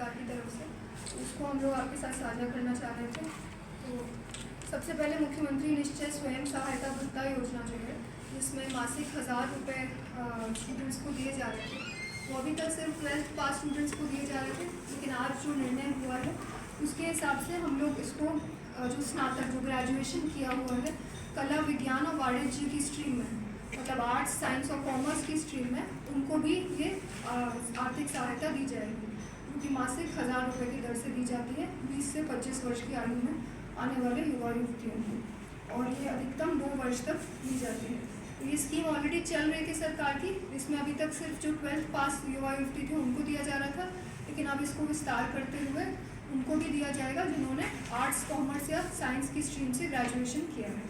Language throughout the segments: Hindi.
सरकार की तरफ से, उसको हम लोग आपके साथ साझा करना चाह रहे थे। तो सबसे पहले मुख्यमंत्री निश्चय स्वयं सहायता भत्ता योजना जो है, जिसमें मासिक 1000 रुपये स्टूडेंट्स को दिए जा रहे थे, वो अभी तक सिर्फ 12th पास स्टूडेंट्स को दिए जा रहे थे, लेकिन आज जो निर्णय हुआ है उसके हिसाब से हम लोग इसको जो स्नातक जो ग्रेजुएशन किया हुआ है कला विज्ञान और वाणिज्य की स्ट्रीम में, मतलब आर्ट्स साइंस और कॉमर्स की स्ट्रीम में, उनको भी ये आर्थिक सहायता दी जाएगी, जो कि मासिक 1000 रुपये की दर से दी जाती है 20 से 25 वर्ष की आयु में आने वाले युवा युवतियों को, और ये अधिकतम 2 वर्ष तक दी जाती है। तो ये स्कीम ऑलरेडी चल रही थी सरकार की, इसमें अभी तक सिर्फ जो 12th पास युवा युवती थे उनको दिया जा रहा था, लेकिन अब इसको विस्तार करते हुए उनको भी दिया जाएगा जिन्होंने आर्ट्स कॉमर्स या साइंस की स्ट्रीम से ग्रेजुएशन किया है।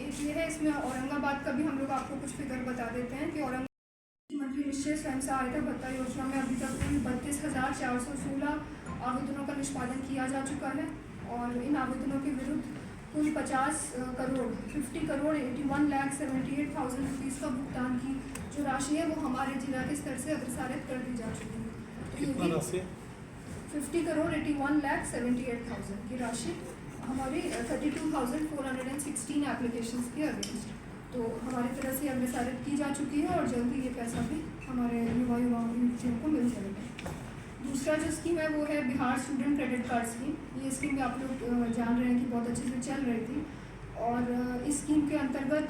एक ये है, इसमें औरंगाबाद का भी हम लोग आपको कुछ फिगर बता देते हैं कि औरंगाबाद मंत्री निश्चय स्वयं सहायता भत्ता योजना में अभी तक कुल 32,416 आवेदनों का निष्पादन किया जा चुका है, और इन आवेदनों के विरुद्ध कुल 50 करोड़ 81,78,000 रुपीज़ का भुगतान की जो राशि है वो हमारे जिला के स्तर से अग्रसारित कर दी जा चुकी है। कितना राशि? 50 करोड़ 81,78,000 की राशि हमारी 32,416 एप्लीकेशंस के अगेंस्ट तो हमारी तरफ से अग्रसारित की जा चुकी है, और जल्दी ये पैसा भी हमारे युवतियों को मिल जाएगा। दूसरा जो स्कीम है वो है Bihar student credit card scheme. ये स्कीम भी आप लोग जान रहे हैं कि बहुत अच्छे से चल रही थी, और इस स्कीम के अंतर्गत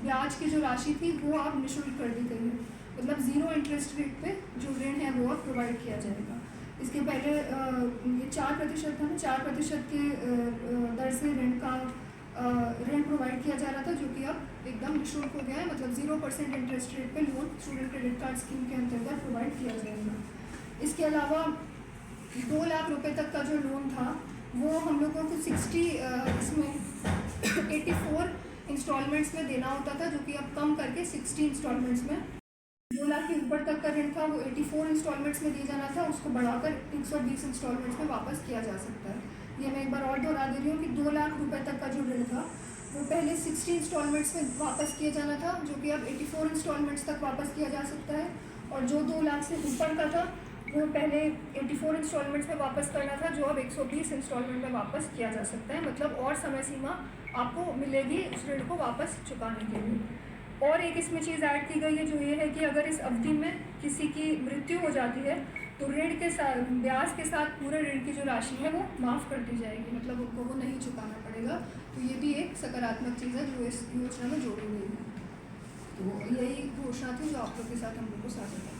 ब्याज की जो राशि थी वो अब निःशुल्क कर दी गई है, मतलब 0 इंटरेस्ट रेट पे जो ऋण है वो अब प्रोवाइड किया जाएगा। इसके पहले ये 4% था ना, 4% के दर से ऋण प्रोवाइड किया जा रहा था, जो कि अब एकदम निःशुल्क हो गया है, मतलब 0% इंटरेस्ट रेट पे loan student credit card scheme के अंतर्गत प्रोवाइड किया जाएगा। इसके अलावा 2 लाख रुपए तक का जो लोन था वो हम लोगों को 84 इंस्टॉलमेंट्स में देना होता था, जो कि अब कम करके 60 इंस्टॉलमेंट्स में, 2 लाख के ऊपर तक का ऋण था वो 84 इंस्टॉलमेंट्स में दिया जाना था, उसको बढ़ाकर 120 इंस्टॉलमेंट्स में वापस किया जा सकता है। ये मैं एक बार और दोहरा दे रही हूँ कि 2 लाख रुपए तक का जो ऋण था वो पहले 60 इंस्टॉलमेंट्स में वापस किया जाना था, जो कि अब 84 इंस्टॉलमेंट्स तक वापस किया जा सकता है, और जो 2 लाख से ऊपर का था वो पहले 84 इंस्टॉलमेंट्स में वापस करना था, जो अब 120 इंस्टॉलमेंट में वापस किया जा सकता है, मतलब और समय सीमा आपको मिलेगी उस ऋण को वापस चुकाने के लिए। और एक इसमें चीज़ ऐड की गई है, जो ये है कि अगर इस अवधि में किसी की मृत्यु हो जाती है तो ऋण के साथ ब्याज के साथ पूरे ऋण की जो राशि है वो माफ़ कर दी जाएगी, मतलब उनको वो नहीं चुकाना पड़ेगा। तो ये भी एक सकारात्मक चीज़ है जो इस योजना में जोड़ी गई है। तो यही घोषणा थी जो आप लोग के साथ हम लोग को साझा करना है।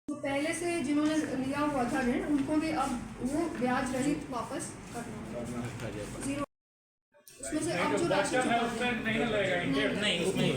तो पहले से जिन्होंने लिया हुआ था ऋण उनको भी अब वो ब्याज रहित वापस करना होगा, 0 उसमें से अब जो राशि नहीं उसमें